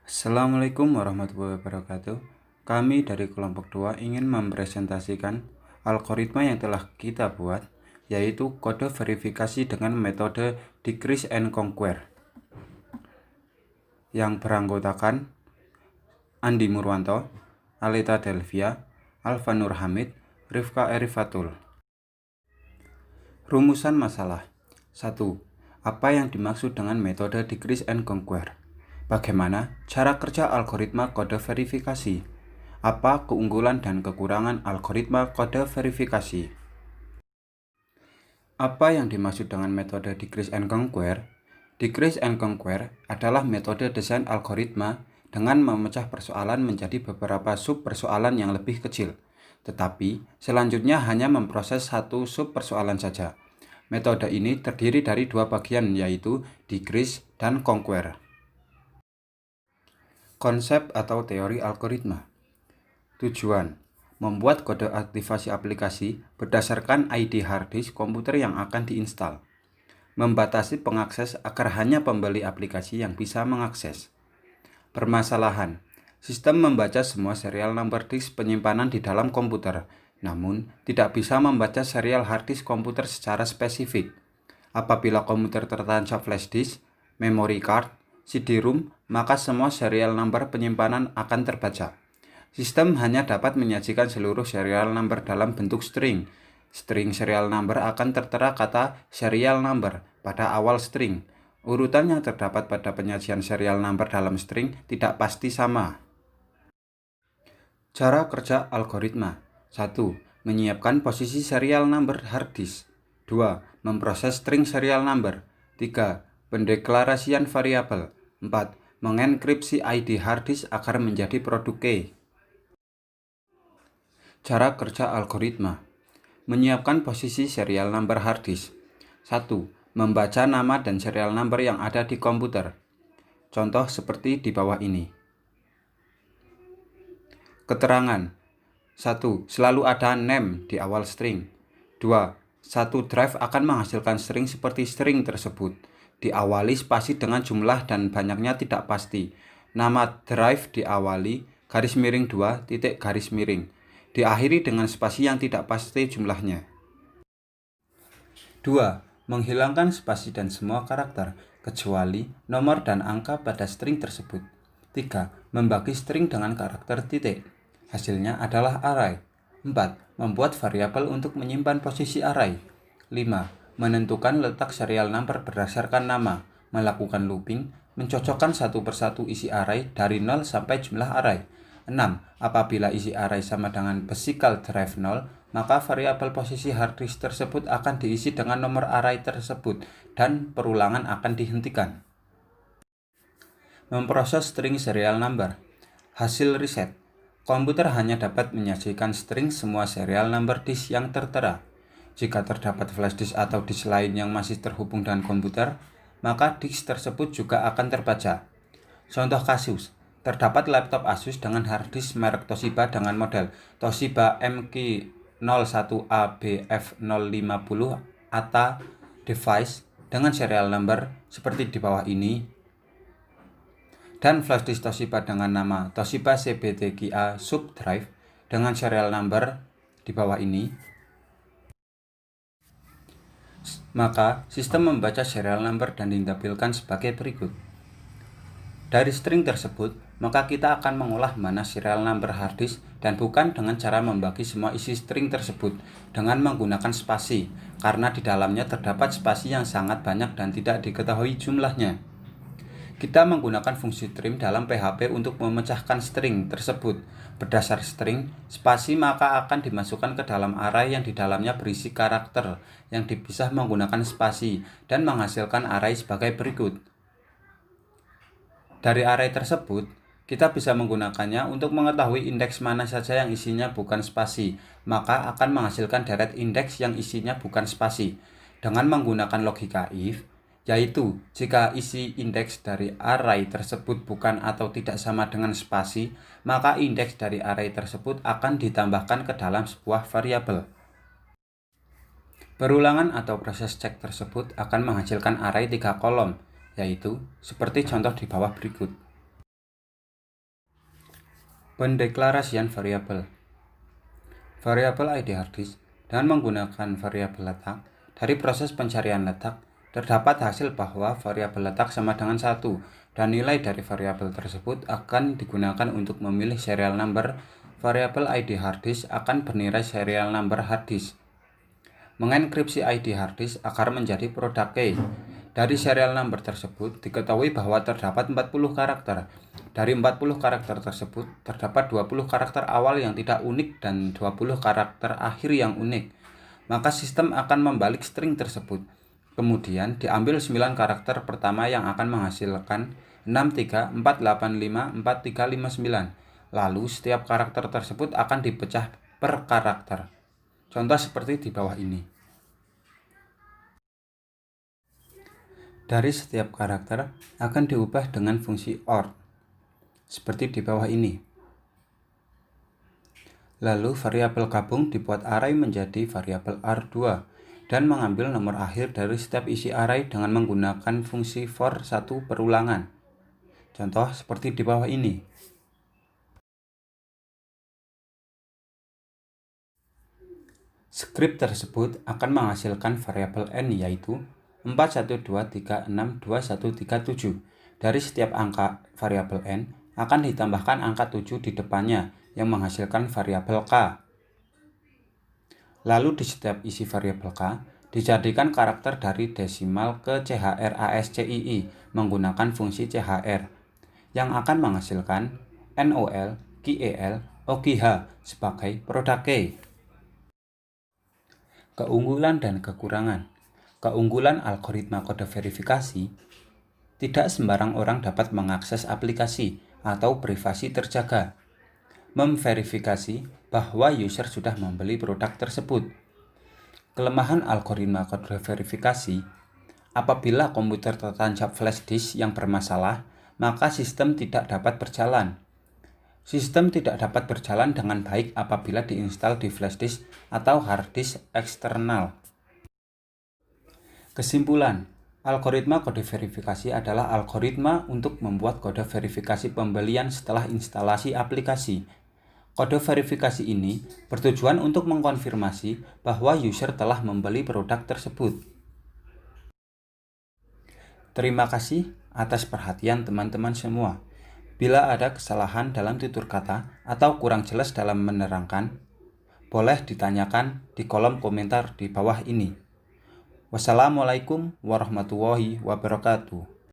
Assalamualaikum warahmatullahi wabarakatuh. Kami dari kelompok 2 ingin mempresentasikan algoritma yang telah kita buat, yaitu kode verifikasi dengan metode Decrease and Conquer, yang beranggotakan Andi Murwanto, Aleta Delvia, Alfa Nur Hamid, Rifka Erifatul. Rumusan masalah. 1. Apa yang dimaksud dengan metode Decrease and Conquer? Bagaimana cara kerja algoritma kode verifikasi? Apa keunggulan dan kekurangan algoritma kode verifikasi? Apa yang dimaksud dengan metode Decrease and Conquer? Decrease and Conquer adalah metode desain algoritma dengan memecah persoalan menjadi beberapa sub-persoalan yang lebih kecil, tetapi selanjutnya hanya memproses satu sub-persoalan saja. Metode ini terdiri dari dua bagian, yaitu Decrease dan Conquer. Konsep atau teori algoritma. Tujuan: membuat kode aktivasi aplikasi berdasarkan ID harddisk komputer yang akan diinstal. Membatasi pengakses agar hanya pembeli aplikasi yang bisa mengakses. Permasalahan: sistem membaca semua serial number disk penyimpanan di dalam komputer, namun tidak bisa membaca serial harddisk komputer secara spesifik. Apabila komputer tertancap flash disk, memory card, CD-ROM, maka semua serial number penyimpanan akan terbaca. Sistem hanya dapat menyajikan seluruh serial number dalam bentuk string. String serial number akan tertera kata serial number pada awal string. Urutan yang terdapat pada penyajian serial number dalam string tidak pasti sama. Cara kerja algoritma. 1. Menyiapkan posisi serial number hard disk. 2. Memproses string serial number. 3. Pendeklarasian variabel. 4. Mengenkripsi ID hard disk agar menjadi produk key. Cara kerja algoritma. Menyiapkan posisi serial number hard disk. 1. Membaca nama dan serial number yang ada di komputer. Contoh seperti di bawah ini. Keterangan. 1. Selalu ada name di awal string. 2. Satu drive akan menghasilkan string seperti string tersebut. Diawali spasi dengan jumlah dan banyaknya tidak pasti. Nama drive diawali garis miring 2 titik garis miring. Diakhiri dengan spasi yang tidak pasti jumlahnya. 2. Menghilangkan spasi dan semua karakter, kecuali nomor dan angka pada string tersebut. 3. Membagi string dengan karakter titik. Hasilnya adalah array. 4. Membuat variabel untuk menyimpan posisi array. 5. Menentukan letak serial number berdasarkan nama, melakukan looping, mencocokkan satu persatu isi array dari 0 sampai jumlah array. 6. Apabila isi array sama dengan physical drive 0, maka variabel posisi hard disk tersebut akan diisi dengan nomor array tersebut dan perulangan akan dihentikan. Memproses string serial number. Hasil riset. Komputer hanya dapat menyajikan string semua serial number disk yang tertera. Jika terdapat flash disk atau disk lain yang masih terhubung dengan komputer, maka disk tersebut juga akan terbaca. Contoh kasus, terdapat laptop Asus dengan hard disk merek Toshiba dengan model Toshiba MQ01ABF050 ATA device dengan serial number seperti di bawah ini, dan flash disk Toshiba dengan nama Toshiba CBTQA Subdrive dengan serial number di bawah ini, maka sistem membaca serial number dan ditampilkan sebagai berikut. Dari string tersebut, maka kita akan mengolah mana serial number hard disk dan bukan dengan cara membagi semua isi string tersebut dengan menggunakan spasi, karena di dalamnya terdapat spasi yang sangat banyak dan tidak diketahui jumlahnya. Kita menggunakan fungsi trim dalam PHP untuk memecahkan string tersebut. Berdasar string, spasi maka akan dimasukkan ke dalam array yang di dalamnya berisi karakter yang dipisah menggunakan spasi dan menghasilkan array sebagai berikut. Dari array tersebut, kita bisa menggunakannya untuk mengetahui indeks mana saja yang isinya bukan spasi, maka akan menghasilkan deret indeks yang isinya bukan spasi. Dengan menggunakan logika if, yaitu jika isi indeks dari array tersebut bukan atau tidak sama dengan spasi, maka indeks dari array tersebut akan ditambahkan ke dalam sebuah variabel. Perulangan atau proses cek tersebut akan menghasilkan array 3 kolom, yaitu seperti contoh di bawah berikut. Pendeklarasian variabel. Variabel ID harddisk dengan menggunakan variabel letak. Dari proses pencarian letak, terdapat hasil bahwa variabel letak sama dengan 1 dan nilai dari variabel tersebut akan digunakan untuk memilih serial number. Variabel ID harddisk akan bernilai serial number harddisk. Mengenkripsi ID harddisk agar menjadi produk key. Dari serial number tersebut diketahui bahwa terdapat 40 karakter. Dari 40 karakter tersebut terdapat 20 karakter awal yang tidak unik dan 20 karakter akhir yang unik. Maka sistem akan membalik string tersebut. Kemudian diambil 9 karakter pertama yang akan menghasilkan 634854359. Lalu setiap karakter tersebut akan dipecah per karakter. Contoh seperti di bawah ini. Dari setiap karakter akan diubah dengan fungsi OR, seperti di bawah ini. Lalu variabel gabung dibuat array menjadi variabel R2 dan mengambil nomor akhir dari setiap isi array dengan menggunakan fungsi for 1 perulangan. Contoh seperti di bawah ini. Skrip tersebut akan menghasilkan variabel n yaitu 4123621137. Dari setiap angka variabel n akan ditambahkan angka 7 di depannya yang menghasilkan variabel k. Lalu di setiap isi variabel k dijadikan karakter dari desimal ke CHRASCII menggunakan fungsi CHR yang akan menghasilkan NOL, QEL, OQH sebagai produk key. Keunggulan dan kekurangan. Keunggulan algoritma kode verifikasi, tidak sembarang orang dapat mengakses aplikasi atau privasi terjaga. Memverifikasi bahwa user sudah membeli produk tersebut. Kelemahan algoritma kode verifikasi, apabila komputer tertancap flash disk yang bermasalah, maka sistem tidak dapat berjalan. Sistem tidak dapat berjalan dengan baik apabila diinstal di flash disk atau hard disk eksternal. Kesimpulan, algoritma kode verifikasi adalah algoritma untuk membuat kode verifikasi pembelian setelah instalasi aplikasi. Kode verifikasi ini bertujuan untuk mengkonfirmasi bahwa user telah membeli produk tersebut. Terima kasih atas perhatian teman-teman semua. Bila ada kesalahan dalam tutur kata atau kurang jelas dalam menerangkan, boleh ditanyakan di kolom komentar di bawah ini. Wassalamualaikum warahmatullahi wabarakatuh.